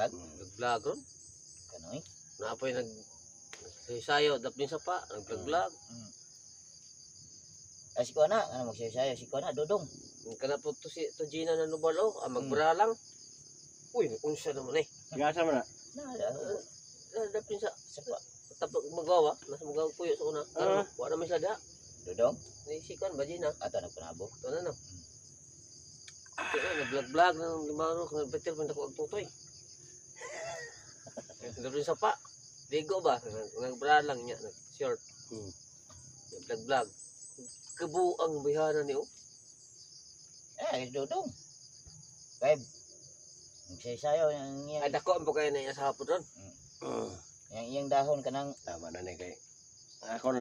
Nag-vlog? Nag-vlog ron. Kanoy? Naapoy sayo dapin sa pa, nag-vlog. Si Kuana, ano magsayo-sayo si Kuana, Dudong. Kana po to si to Gina na nubalo, magbra lang. Uy, unsa naman eh. Gasa mo na. Dapin sa Sapa. tapos magawa, nasa magawa puyo sa una. Wala naman siya da. Dudong? Ni si Kuan ba Gina? Ato nagpanabo. Ito na no. Nag-vlog ng limano, kung nag-betel pa ako ang tutoy. Nag-vlog sa pa. Digo ba? Nag-bra lang niya, nag-short. Nag-vlog. Kabuang bihana niyo. Dudong. Babe. Magsayo-sayo yang Ay, dako ang po kayo na iya sa hapon ron. yang iyang dahon kanang Tama na ni kay. Ako